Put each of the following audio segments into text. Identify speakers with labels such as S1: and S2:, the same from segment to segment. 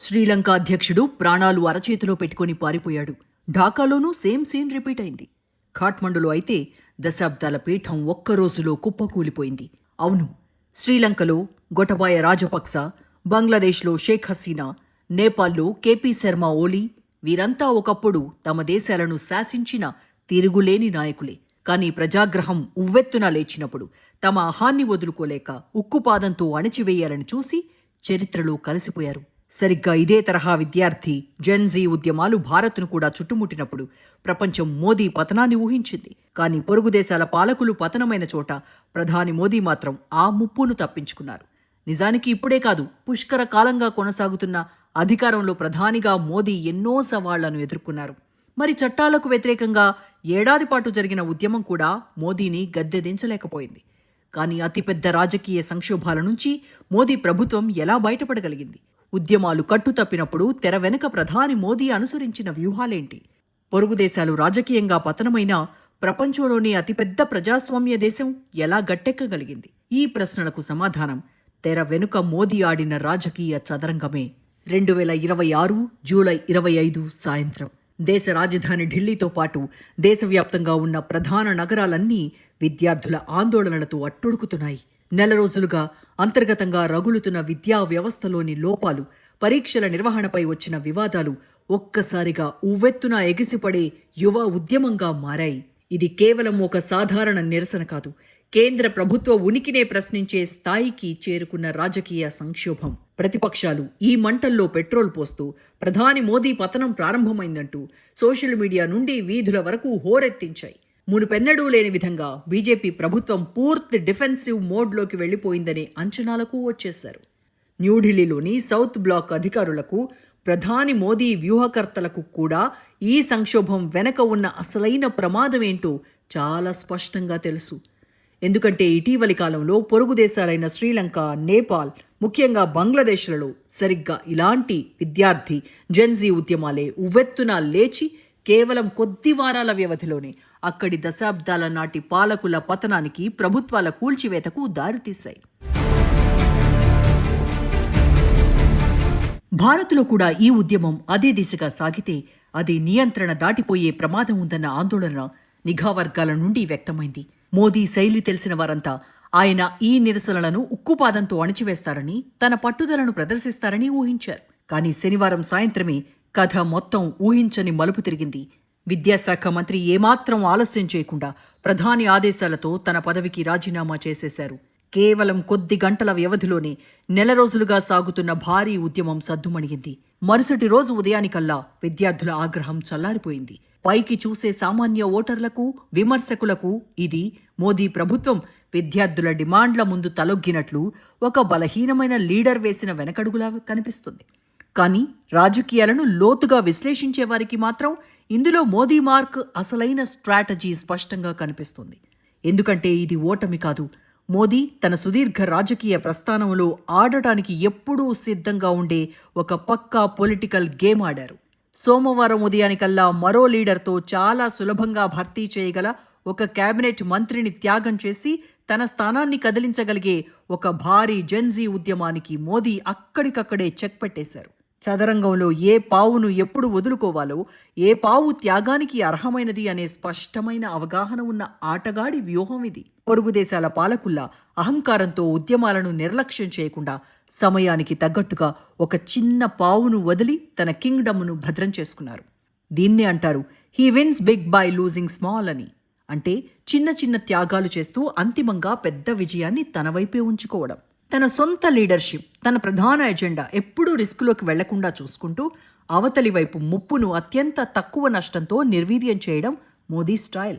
S1: శ్రీలంక అధ్యక్షుడు ప్రాణాలు అరచేతిలో పెట్టుకుని పారిపోయాడు. ఢాకాలోనూ సేమ్ సీన్ రిపీట్ అయింది. ఖాట్మండులో అయితే దశాబ్దాల పీఠం ఒక్కరోజులో కుప్పకూలిపోయింది. అవును, శ్రీలంకలో గొటబాయ రాజపక్స, బంగ్లాదేశ్లో షేక్ హసీనా, నేపాల్లో కేపీ శర్మ ఓలీ వీరంతా ఒకప్పుడు తమ దేశాలను శాసించిన తిరుగులేని నాయకులే. కానీ ప్రజాగ్రహం ఉవ్వెత్తున లేచినప్పుడు తమ అహాన్ని వదులుకోలేక ఉక్కుపాదంతో అణిచివేయాలని చూసి చరిత్రలో కలిసిపోయారు. సరిగ్గా ఇదే తరహా విద్యార్థి జెన్జీ ఉద్యమాలు భారత్ను కూడా చుట్టుముట్టినప్పుడు ప్రపంచం మోదీ పతనాన్ని ఊహించింది. కానీ పొరుగు దేశాల పాలకులు పతనమైన చోట ప్రధాని మోదీ మాత్రం ఆ ముప్పును తప్పించుకున్నారు. నిజానికి ఇప్పుడే కాదు, పుష్కర కాలంగా కొనసాగుతున్న అధికారంలో ప్రధానిగా మోదీ ఎన్నో సవాళ్లను ఎదుర్కొన్నారు. మరి చట్టాలకు వ్యతిరేకంగా ఏడాది పాటు జరిగిన ఉద్యమం కూడా మోదీని గద్దెదించలేకపోయింది. కానీ అతిపెద్ద రాజకీయ సంక్షోభాల నుంచి మోదీ ప్రభుత్వం ఎలా బయటపడగలిగింది? ఉద్యమాలు కట్టుతప్పినప్పుడు తెర వెనుక ప్రధాని మోదీ అనుసరించిన వ్యూహాలేంటి? పొరుగు దేశాలు రాజకీయంగా పతనమైనా ప్రపంచంలోని అతిపెద్ద ప్రజాస్వామ్య దేశం ఎలా గట్టెక్కగలిగింది? ఈ ప్రశ్నలకు సమాధానం తెర వెనుక మోదీ ఆడిన రాజకీయ చదరంగమే. 2026 జూలై 25 సాయంత్రం దేశ రాజధాని ఢిల్లీతో పాటు దేశవ్యాప్తంగా ఉన్న ప్రధాన నగరాలన్నీ విద్యార్థుల ఆందోళనలతో అట్టుడుకుతున్నాయి. నెల రోజులుగా అంతర్గతంగా రగులుతున్న విద్యా వ్యవస్థలోని లోపాలు, పరీక్షల నిర్వహణపై వచ్చిన వివాదాలు ఒక్కసారిగా ఉవ్వెత్తున ఎగిసిపడే యువ ఉద్యమంగా మారాయి. ఇది కేవలం ఒక సాధారణ నిరసన కాదు, కేంద్ర ప్రభుత్వ ఉనికినే ప్రశ్నించే స్థాయికి చేరుకున్న రాజకీయ సంక్షోభం. ప్రతిపక్షాలు ఈ మంటల్లో పెట్రోల్ పోస్తూ ప్రధాని మోదీ పతనం ప్రారంభమైందంటూ సోషల్ మీడియా నుండి వీధుల వరకు హోరెత్తించాయి. మునుపెన్నడూ లేని విధంగా బీజేపీ ప్రభుత్వం పూర్తి డిఫెన్సివ్ మోడ్లోకి వెళ్లిపోయిందనే అంచనాలకు వచ్చేశారు. న్యూఢిల్లీలోని సౌత్ బ్లాక్ అధికారులకు, ప్రధాని మోదీ వ్యూహకర్తలకు కూడా ఈ సంక్షోభం వెనక ఉన్న అసలైన ప్రమాదమేంటో చాలా స్పష్టంగా తెలుసు. ఎందుకంటే ఇటీవలి కాలంలో పొరుగు దేశాలైన శ్రీలంక, నేపాల్, ముఖ్యంగా బంగ్లాదేశ్లలో సరిగ్గా ఇలాంటి విద్యార్థి జెన్జీ ఉద్యమాలే ఉవ్వెత్తున లేచి కేవలం కొద్ది వారాల వ్యవధిలోనే అక్కడి దశాబ్దాల నాటి పాలకుల పతనానికి, ప్రభుత్వాల కూల్చివేతకు దారితీశాయి. భారత్లో కూడా ఈ ఉద్యమం అదే దిశగా సాగితే అది నియంత్రణ దాటిపోయే ప్రమాదం ఉందన్న ఆందోళన నిఘా వర్గాల నుండి వ్యక్తమైంది. మోదీ శైలి తెలిసిన వారంతా ఆయన ఈ నిరసనలను ఉక్కుపాదంతో అణిచివేస్తారని, తన పట్టుదలను ప్రదర్శిస్తారని ఊహించారు. కానీ శనివారం సాయంత్రమే కథ మొత్తం ఊహించని మలుపు తిరిగింది. విద్యాశాఖ మంత్రి ఏమాత్రం ఆలస్యం చేయకుండా ప్రధాని ఆదేశాలతో తన పదవికి రాజీనామా చేసేశారు. కేవలం కొద్ది గంటల వ్యవధిలోనే నెల రోజులుగా సాగుతున్న భారీ ఉద్యమం సద్దుమణిగింది. మరుసటి రోజు ఉదయానికల్లా విద్యార్థుల ఆగ్రహం చల్లారిపోయింది. పైకి చూసే సామాన్య ఓటర్లకు, విమర్శకులకు ఇది మోదీ ప్రభుత్వం విద్యార్థుల డిమాండ్ల ముందు తలొగ్గినట్లు ఒక బలహీనమైన లీడర్ వేసిన వెనకడుగులా కనిపిస్తుంది. కానీ రాజకీయాలను లోతుగా విశ్లేషించే వారికి మాత్రం ఇందులో మోదీ మార్క్, అసలైన స్ట్రాటజీ స్పష్టంగా కనిపిస్తుంది. ఎందుకంటే ఇది ఓటమి కాదు, మోదీ తన సుదీర్ఘ రాజకీయ ప్రస్థానంలో ఆడటానికి ఎప్పుడూ సిద్ధంగా ఉండే ఒక పక్కా పొలిటికల్ గేమ్ ఆడారు. సోమవారం ఉదయానికల్లా మరో లీడర్తో చాలా సులభంగా భర్తీ చేయగల ఒక కేబినెట్ మంత్రిని త్యాగం చేసి తన స్థానాన్ని కదిలించగలిగే ఒక భారీ జెన్జీ ఉద్యమానికి మోదీ అక్కడికక్కడే చెక్ పెట్టేశారు. చదరంగంలో ఏ పావును ఎప్పుడు వదులుకోవాలో, ఏ పావు త్యాగానికి అర్హమైనది అనే స్పష్టమైన అవగాహన ఉన్న ఆటగాడి వ్యూహం ఇది. పొరుగు దేశాల పాలకుల్లా అహంకారంతో ఉద్యమాలను నిర్లక్ష్యం చేయకుండా సమయానికి తగ్గట్టుగా ఒక చిన్న పావును వదిలి తన కింగ్డమ్ను భద్రం చేసుకున్నారు. దీన్నే అంటారు he wins big by losing small అని. అంటే చిన్న చిన్న త్యాగాలు చేస్తూ అంతిమంగా పెద్ద విజయాన్ని తన వైపే ఉంచుకోవడం. తన సొంత లీడర్షిప్, తన ప్రధాన ఎజెండా ఎప్పుడూ రిస్కులోకి వెళ్లకుండా చూసుకుంటూ అవతలి వైపు ముప్పును అత్యంత తక్కువ నష్టంతో నిర్వీర్యం చేయడం మోదీ స్టైల్.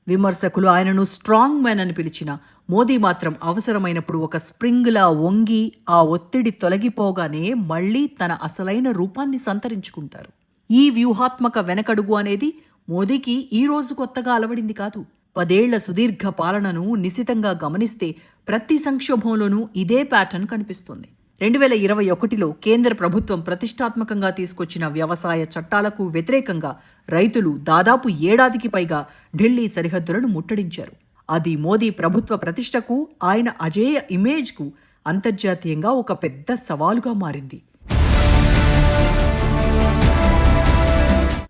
S1: విమర్శకులు ఆయనను స్ట్రాంగ్ మ్యాన్ అని పిలిచిన మోదీ మాత్రం అవసరమైనప్పుడు ఒక స్ప్రింగ్లా వంగి ఆ ఒత్తిడి తొలగిపోగానే మళ్లీ తన అసలైన రూపాన్ని సంతరించుకుంటారు. ఈ వ్యూహాత్మక వెనకడుగు అనేది మోదీకి ఈ రోజు కొత్తగా అలవడింది కాదు. 10 ఏళ్ల సుదీర్ఘ పాలనను నిశితంగా గమనిస్తే ప్రతి సంక్షోభంలోనూ ఇదే ప్యాటర్న్ కనిపిస్తుంది. 2021లో కేంద్ర ప్రభుత్వం ప్రతిష్టాత్మకంగా తీసుకొచ్చిన వ్యవసాయ చట్టాలకు వ్యతిరేకంగా రైతులు దాదాపు ఏడాదికి పైగా ఢిల్లీ సరిహద్దులను ముట్టడించారు. అది మోదీ ప్రభుత్వ ప్రతిష్టకు, ఆయన అజేయ ఇమేజ్కు అంతర్జాతీయంగా ఒక పెద్ద సవాలుగా మారింది.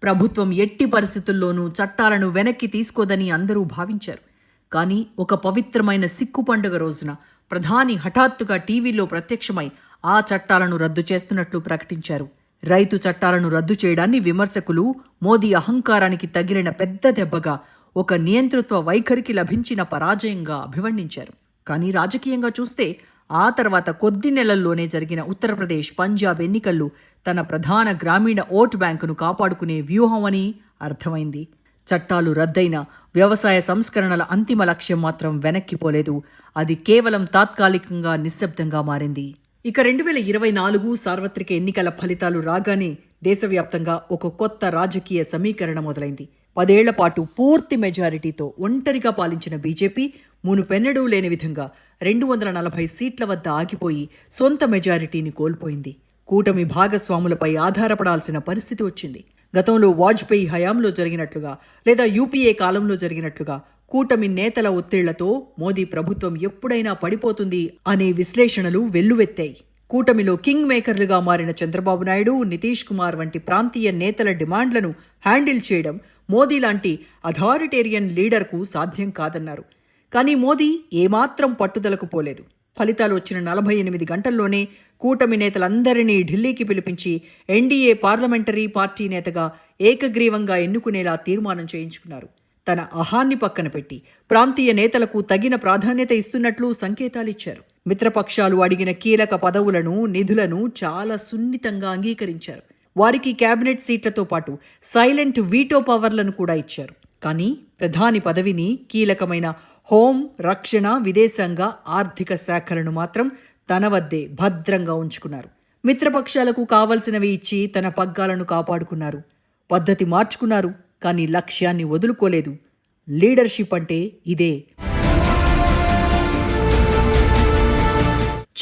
S1: ప్రభుత్వం ఎట్టి పరిస్థితుల్లోనూ చట్టాలను వెనక్కి తీసుకోదని అందరూ భావించారు. కానీ ఒక పవిత్రమైన సిక్కు పండుగ రోజున ప్రధాని హఠాత్తుగా టీవీలో ప్రత్యక్షమై ఆ చట్టాలను రద్దు చేస్తున్నట్లు ప్రకటించారు. రైతు చట్టాలను రద్దు చేయడాన్ని విమర్శకులు మోదీ అహంకారానికి తగిలిన పెద్ద దెబ్బగా, ఒక నియంతృత్వ వైఖరికి లభించిన పరాజయంగా అభివర్ణించారు. కానీ రాజకీయంగా చూస్తే ఆ తర్వాత కొద్ది నెలల్లోనే జరిగిన ఉత్తరప్రదేశ్, పంజాబ్ ఎన్నికల్లో తన ప్రధాన గ్రామీణ ఓటు బ్యాంకును కాపాడుకునే వ్యూహం అని అర్థమైంది. చట్టాలు రద్దయిన వ్యవసాయ సంస్కరణల అంతిమ లక్ష్యం మాత్రం వెనక్కిపోలేదు. అది కేవలం తాత్కాలికంగా నిశ్శబ్దంగా మారింది. ఇక 2024 సార్వత్రిక ఎన్నికల ఫలితాలు రాగానే దేశవ్యాప్తంగా ఒక కొత్త రాజకీయ సమీకరణ మొదలైంది. 10 ఏళ్ల పాటు పూర్తి మెజారిటీతో ఒంటరిగా పాలించిన బీజేపీ మునుపెన్నడూ లేని విధంగా 240 సీట్ల వద్ద ఆగిపోయి సొంత మెజారిటీని కోల్పోయింది. కూటమి భాగస్వాములపై ఆధారపడాల్సిన పరిస్థితి వచ్చింది. గతంలో వాజ్పేయి హయాంలో జరిగినట్లుగా లేదా యూపీఏ కాలంలో జరిగినట్లుగా కూటమి నేతల ఒత్తిళ్లతో మోదీ ప్రభుత్వం ఎప్పుడైనా పడిపోతుంది అనే విశ్లేషణలు వెల్లువెత్తాయి. కూటమిలో కింగ్ మేకర్లుగా మారిన చంద్రబాబు నాయుడు, నితీష్ కుమార్ వంటి ప్రాంతీయ నేతల డిమాండ్లను హ్యాండిల్ చేయడం మోదీ లాంటి అథారిటేరియన్ లీడర్కు సాధ్యం కాదన్నారు. కానీ మోదీ ఏమాత్రం పట్టుదలకు పోలేదు. ఫలితాలు వచ్చిన 48 గంటల్లోనే కూటమి నేతలందరినీ ఢిల్లీకి పిలిపించి ఎన్డీఏ పార్లమెంటరీ పార్టీ నేతగా ఏకగ్రీవంగా ఎన్నుకునేలా తీర్మానం చేయించుకున్నారు. తన అహాన్ని పక్కన పెట్టి ప్రాంతీయ నేతలకు తగిన ప్రాధాన్యత ఇస్తున్నట్లు సంకేతాలిచ్చారు. మిత్రపక్షాలు అడిగిన కీలక పదవులను, నిధులను చాలా సున్నితంగా అంగీకరించారు. వారికి కేబినెట్ సీట్లతో పాటు సైలెంట్ వీటో పవర్లను కూడా ఇచ్చారు. కానీ ప్రధాని పదవిని, కీలకమైన హోం, రక్షణ, విదేశాంగ, ఆర్థిక శాఖలను మాత్రం తన వద్దే భద్రంగా ఉంచుకున్నారు. మిత్రపక్షాలకు కావలసినవి ఇచ్చి తన పగ్గాలను కాపాడుకున్నారు. పద్ధతి మార్చుకున్నారు, కానీ లక్ష్యాన్ని వదులుకోలేదు. లీడర్షిప్ అంటే ఇదే.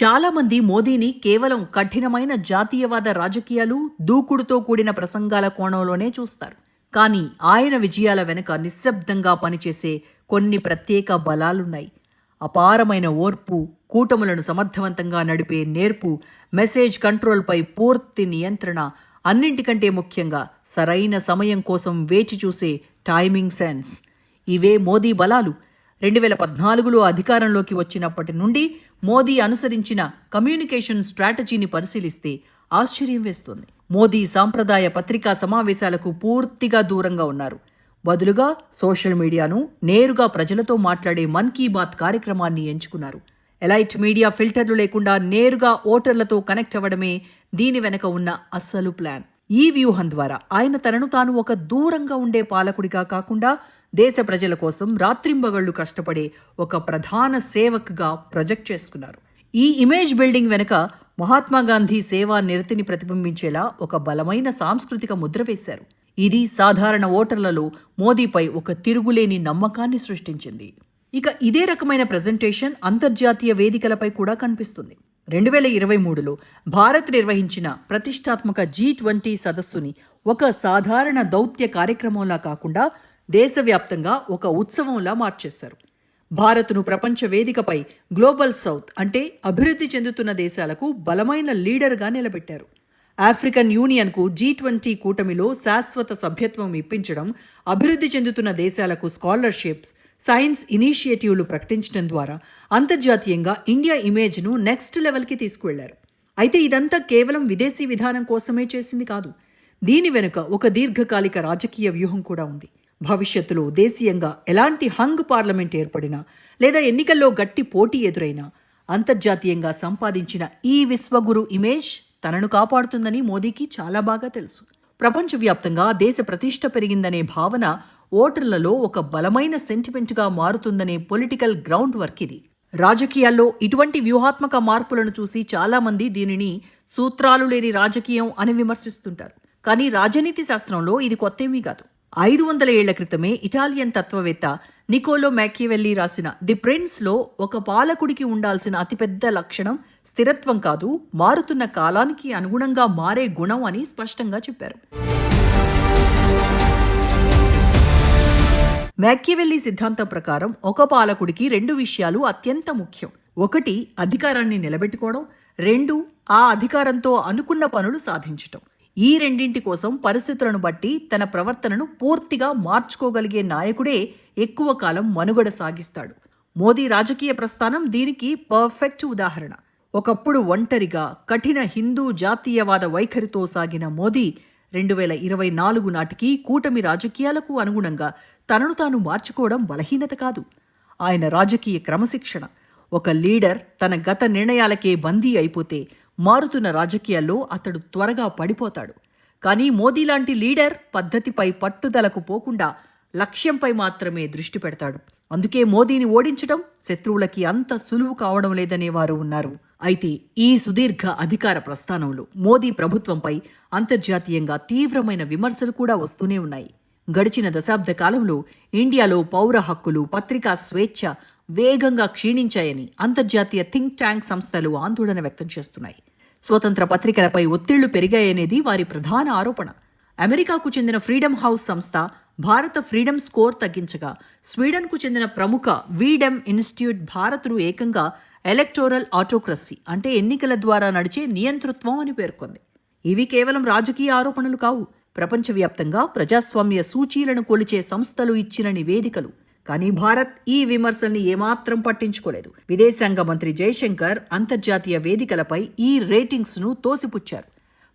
S1: చాలామంది మోదీని కేవలం కఠినమైన జాతీయవాద రాజకీయాలు, దూకుడుతో కూడిన ప్రసంగాల కోణంలోనే చూస్తారు. కానీ ఆయన విజయాల వెనుక నిశ్శబ్దంగా పనిచేసే కొన్ని ప్రత్యేక బలాలున్నాయి. అపారమైన ఓర్పు, కూటములను సమర్థవంతంగా నడిపే నేర్పు, మెసేజ్ కంట్రోల్పై పూర్తి నియంత్రణ, అన్నింటికంటే ముఖ్యంగా సరైన సమయం కోసం వేచి చూసే టైమింగ్ సెన్స్. ఇవే మోదీ బలాలు. 2014లో అధికారంలోకి వచ్చినప్పటి నుండి మోదీ అనుసరించిన కమ్యూనికేషన్ స్ట్రాటజీని పరిశీలిస్తే ఆశ్చర్యం వేస్తుంది. మోదీ సాంప్రదాయ పత్రికా సమావేశాలకు పూర్తిగా దూరంగా ఉన్నారు. బదులుగా సోషల్ మీడియాను, నేరుగా ప్రజలతో మాట్లాడే మన్ కీ బాత్ కార్యక్రమాన్ని ఎంచుకున్నారు. ఎలైట్ మీడియా ఫిల్టర్లు లేకుండా నేరుగా ఓటర్లతో కనెక్ట్ అవ్వడమే దీని వెనక ఉన్న అస్సలు ప్లాన్. ఈ వ్యూహం ద్వారా ఆయన తనను తాను ఒక దూరంగా ఉండే పాలకుడిగా కాకుండా దేశ ప్రజల కోసం రాత్రింబగళ్లు కష్టపడే ఒక ప్రధాన సేవకుగా ప్రొజెక్ట్ చేసుకున్నారు. ఈ ఇమేజ్ బిల్డింగ్ వెనుక మహాత్మాగాంధీ సేవా నిరతిని ప్రతిబింబించేలా ఒక బలమైన సాంస్కృతిక ముద్ర వేశారు. ఇది సాధారణ ఓటర్లలో మోదీపై ఒక తిరుగులేని నమ్మకాన్ని సృష్టించింది. ఇక ఇదే రకమైన ప్రెజెంటేషన్ అంతర్జాతీయ వేదికలపై కూడా కనిపిస్తుంది. 2023లో భారత్ నిర్వహించిన ప్రతిష్టాత్మక G20 సదస్సుని ఒక సాధారణ దౌత్య కార్యక్రమంలా కాకుండా దేశవ్యాప్తంగా ఒక ఉత్సవంలా మార్చేశారు. భారత్ను ప్రపంచ వేదికపై గ్లోబల్ సౌత్ అంటే అభివృద్ధి చెందుతున్న దేశాలకు బలమైన లీడర్గా నిలబెట్టారు. ఆఫ్రికన్ యూనియన్కు G20 కూటమిలో శాశ్వత సభ్యత్వం ఇప్పించడం, అభివృద్ధి చెందుతున్న దేశాలకు స్కాలర్షిప్స్, సైన్స్ ఇనిషియేటివ్లు ప్రకటించడం ద్వారా అంతర్జాతీయంగా ఇండియా ఇమేజ్ను నెక్స్ట్ లెవెల్కి తీసుకువెళ్లారు. అయితే ఇదంతా కేవలం విదేశీ విధానం కోసమే చేసింది కాదు. దీని వెనుక ఒక దీర్ఘకాలిక రాజకీయ వ్యూహం కూడా ఉంది. భవిష్యత్తులో దేశీయంగా ఎలాంటి హంగ్ పార్లమెంట్ ఏర్పడినా లేదా ఎన్నికల్లో గట్టి పోటీ ఎదురైనా అంతర్జాతీయంగా సంపాదించిన ఈ విశ్వగురు ఇమేజ్ తనను కాపాడుతుందని మోదీకి చాలా బాగా తెలుసు. ప్రపంచవ్యాప్తంగా దేశ ప్రతిష్ట పెరిగిందనే భావన ఓటర్లలో ఒక బలమైన సెంటిమెంట్గా మారుతుందనే పొలిటికల్ గ్రౌండ్ వర్క్ ఇది. రాజకీయాల్లో ఇటువంటి వ్యూహాత్మక మార్పులను చూసి చాలామంది దీనిని సూత్రాలు లేని రాజకీయం అని విమర్శిస్తుంటారు. కానీ రాజనీతి శాస్త్రంలో ఇది కొత్తేమీ కాదు. 500 ఏళ్ల క్రితమే ఇటాలియన్ తత్వవేత్త నికోలో మ్యాకియవెల్లీ రాసిన ది ప్రిన్స్లో ఒక పాలకుడికి ఉండాల్సిన అతిపెద్ద లక్షణం స్థిరత్వం కాదు, మారుతున్న కాలానికి అనుగుణంగా మారే గుణం అని స్పష్టంగా చెప్పారు. మ్యాకియవెల్లీ సిద్ధాంతం ప్రకారం ఒక పాలకుడికి 2 విషయాలు అత్యంత ముఖ్యం. 1 అధికారాన్ని నిలబెట్టుకోవడం, 2 ఆ అధికారంతో అనుకున్న పనులు సాధించటం. ఈ రెండింటి కోసం పరిస్థితులను బట్టి తన ప్రవర్తనను పూర్తిగా మార్చుకోగలిగే నాయకుడే ఎక్కువ కాలం మనుగడ సాగిస్తాడు. మోదీ రాజకీయ ప్రస్థానం దీనికి పర్ఫెక్ట్ ఉదాహరణ. ఒకప్పుడు ఒంటరిగా కఠిన హిందూ జాతీయవాద వైఖరితో సాగిన మోదీ 2024 నాటికి కూటమి రాజకీయాలకు అనుగుణంగా తనను తాను మార్చుకోవడం బలహీనత కాదు, ఆయన రాజకీయ క్రమశిక్షణ. ఒక లీడర్ తన గత నిర్ణయాలకే బందీ అయిపోతే మారుతున్న రాజకీయాల్లో అతడు త్వరగా పడిపోతాడు. కానీ మోదీ లాంటి లీడర్ పద్ధతిపై పట్టుదలకు పోకుండా లక్ష్యంపై మాత్రమే దృష్టి పెడతాడు. అందుకే మోదీని ఓడించడం శత్రువులకి అంత సులువు కావడం లేదనేవారు ఉన్నారు. అయితే ఈ సుదీర్ఘ అధికార ప్రస్థానంలో మోదీ ప్రభుత్వంపై అంతర్జాతీయంగా తీవ్రమైన విమర్శలు కూడా వస్తూనే ఉన్నాయి. గడిచిన దశాబ్ద కాలంలో ఇండియాలో పౌర హక్కులు, పత్రికా స్వేచ్ఛ వేగంగా క్షీణించాయని అంతర్జాతీయ థింక్ ట్యాంక్ సంస్థలు ఆందోళన వ్యక్తం చేస్తున్నాయి. స్వతంత్ర పత్రికలపై ఒత్తిళ్లు పెరిగాయనేది వారి ప్రధాన ఆరోపణ. అమెరికాకు చెందిన ఫ్రీడమ్ హౌస్ సంస్థ భారత ఫ్రీడమ్ స్కోర్ తగ్గించగా, స్వీడన్కు చెందిన ప్రముఖ వీడెమ్ ఇన్స్టిట్యూట్ భారత్ను ఏకంగా ఎలక్టోరల్ ఆటోక్రసీ అంటే ఎన్నికల ద్వారా నడిచే నియంతృత్వం అని పేర్కొంది. ఇవి కేవలం రాజకీయ ఆరోపణలు కావు, ప్రపంచవ్యాప్తంగా ప్రజాస్వామ్య సూచీలను కొలిచే సంస్థలు ఇచ్చిన నివేదికలు. కానీ భారత్ ఈ విమర్శల్ని ఏమాత్రం పట్టించుకోలేదు. విదేశాంగ మంత్రి జయశంకర్ అంతర్జాతీయ వేదికలపై ఈ రేటింగ్స్ను తోసిపుచ్చారు.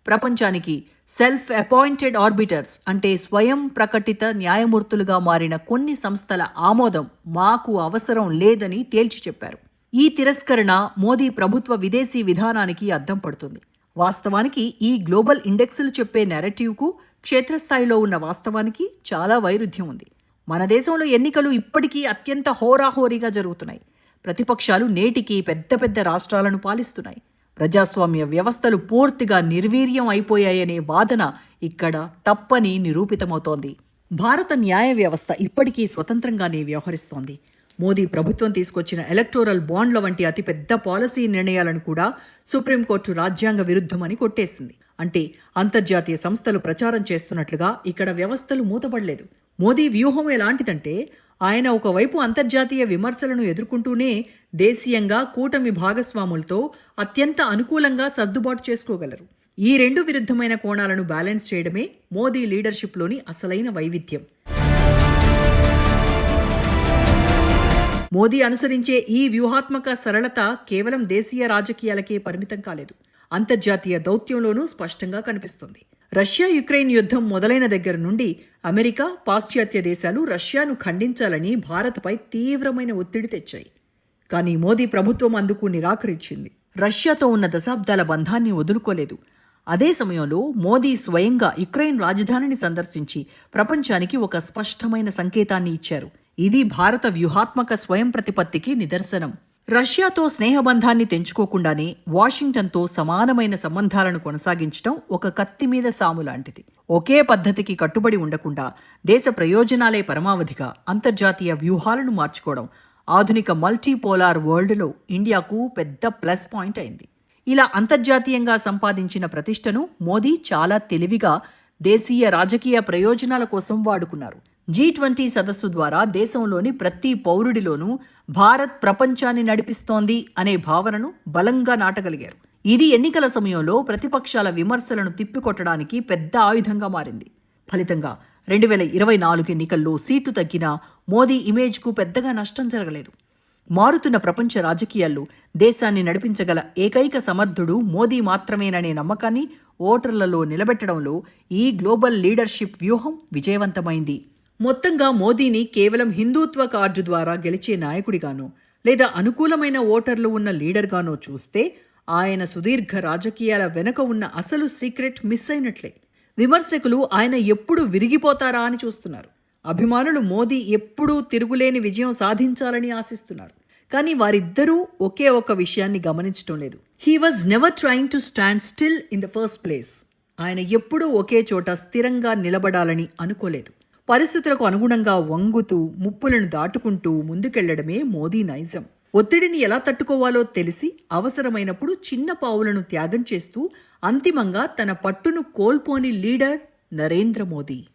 S1: ప్రపంచానికి సెల్ఫ్ అపాయింటెడ్ ఆర్బిటర్స్ అంటే స్వయం ప్రకటిత న్యాయమూర్తులుగా మారిన కొన్ని సంస్థల ఆమోదం మాకు అవసరం లేదని తేల్చి చెప్పారు. ఈ తిరస్కరణ మోదీ ప్రభుత్వ విదేశీ విధానానికి అద్దం పడుతుంది. వాస్తవానికి ఈ గ్లోబల్ ఇండెక్స్లు చెప్పే నెరేటివ్కు క్షేత్రస్థాయిలో ఉన్న వాస్తవానికి చాలా వైరుధ్యం ఉంది. మన దేశంలో ఎన్నికలు ఇప్పటికీ అత్యంత హోరాహోరీగా జరుగుతున్నాయి. ప్రతిపక్షాలు నేటికి పెద్ద పెద్ద రాష్ట్రాలను పాలిస్తున్నాయి. ప్రజాస్వామ్య వ్యవస్థలు పూర్తిగా నిర్వీర్యం అయిపోయాయనే వాదన ఇక్కడ తప్పని నిరూపితమవుతోంది. భారత న్యాయ వ్యవస్థ ఇప్పటికీ స్వతంత్రంగానే వ్యవహరిస్తోంది. మోదీ ప్రభుత్వం తీసుకొచ్చిన ఎలక్టోరల్ బాండ్ల వంటి అతిపెద్ద పాలసీ నిర్ణయాలను కూడా సుప్రీంకోర్టు రాజ్యాంగ విరుద్ధమని కొట్టేసింది. అంటే అంతర్జాతీయ సంస్థలు ప్రచారం చేస్తున్నట్లుగా ఇక్కడ వ్యవస్థలు మూతపడలేదు. మోదీ వ్యూహం ఎలాంటిదంటే, ఆయన ఒకవైపు అంతర్జాతీయ విమర్శలను ఎదుర్కొంటూనే దేశీయంగా కూటమి భాగస్వాములతో అత్యంత అనుకూలంగా సర్దుబాటు చేసుకోగలరు. ఈ రెండు విరుద్ధమైన కోణాలను బ్యాలెన్స్ చేయడమే మోదీ లీడర్షిప్లోని అసలైన వైవిధ్యం. మోదీ అనుసరించే ఈ వ్యూహాత్మక సరళత కేవలం దేశీయ రాజకీయాలకే పరిమితం కాలేదు, అంతర్జాతీయ దౌత్యంలోనూ స్పష్టంగా కనిపిస్తుంది. రష్యా యుక్రెయిన్ యుద్ధం మొదలైన దగ్గర నుండి అమెరికా, పాశ్చాత్య దేశాలు రష్యాను ఖండించాలని భారత్పై తీవ్రమైన ఒత్తిడి తెచ్చాయి. కానీ మోదీ ప్రభుత్వం అందుకు నిరాకరించింది. రష్యాతో ఉన్న దశాబ్దాల బంధాన్ని వదులుకోలేదు. అదే సమయంలో మోదీ స్వయంగా యుక్రెయిన్ రాజధానిని సందర్శించి ప్రపంచానికి ఒక స్పష్టమైన సంకేతాన్ని ఇచ్చారు. ఇది భారత వ్యూహాత్మక స్వయం ప్రతిపత్తికి నిదర్శనం. రష్యాతో స్నేహబంధాన్ని తెంచుకోకుండానే వాషింగ్టన్తో సమానమైన సంబంధాలను కొనసాగించడం ఒక కత్తి మీద సాము లాంటిది. ఒకే పద్ధతికి కట్టుబడి ఉండకుండా దేశ ప్రయోజనాలే పరమావధిగా అంతర్జాతీయ వ్యూహాలను మార్చుకోవడం ఆధునిక మల్టీపోలార్ వరల్డ్లో ఇండియాకు పెద్ద ప్లస్ పాయింట్ అయింది. ఇలా అంతర్జాతీయంగా సంపాదించిన ప్రతిష్టను మోదీ చాలా తెలివిగా దేశీయ రాజకీయ ప్రయోజనాల కోసం వాడుకున్నారు. G20 సదస్సు ద్వారా దేశంలోని ప్రతి పౌరుడిలోనూ భారత్ ప్రపంచాన్ని నడిపిస్తోంది అనే భావనను బలంగా నాటగలిగారు. ఇది ఎన్నికల సమయంలో ప్రతిపక్షాల విమర్శలను తిప్పికొట్టడానికి పెద్ద ఆయుధంగా మారింది. ఫలితంగా 2024 ఎన్నికల్లో సీటు తగ్గినా మోదీ ఇమేజ్కు పెద్దగా నష్టం జరగలేదు. మారుతున్న ప్రపంచ రాజకీయాల్లో దేశాన్ని నడిపించగల ఏకైక సమర్థుడు మోదీ మాత్రమేననే నమ్మకాన్ని ఓటర్లలో నిలబెట్టడంలో ఈ గ్లోబల్ లీడర్షిప్ వ్యూహం విజయవంతమైంది. మొత్తంగా మోదీని కేవలం హిందూత్వ కార్డు ద్వారా గెలిచే నాయకుడిగానో లేదా అనుకూలమైన ఓటర్లు ఉన్న లీడర్గానో చూస్తే ఆయన సుదీర్ఘ రాజకీయాల వెనుక ఉన్న అసలు సీక్రెట్ మిస్ అయినట్లే. విమర్శకులు ఆయన ఎప్పుడు విరిగిపోతారా అని చూస్తున్నారు. అభిమానులు మోదీ ఎప్పుడూ తిరుగులేని విజయం సాధించాలని ఆశిస్తున్నారు. కానీ వారిద్దరూ ఒకే ఒక విషయాన్ని గమనించడం లేదు. He was never trying to stand still in the first place. ఆయన ఎప్పుడూ ఒకే చోట స్థిరంగా నిలబడాలని అనుకోలేదు. పరిస్థితులకు అనుగుణంగా వంగుతూ ముప్పులను దాటుకుంటూ ముందుకెళ్లడమే మోదీ నైజం. ఒత్తిడిని ఎలా తట్టుకోవాలో తెలిసి అవసరమైనప్పుడు చిన్న పావులను త్యాగం చేస్తూ అంతిమంగా తన పట్టును కోల్పోని లీడర్ నరేంద్ర మోదీ.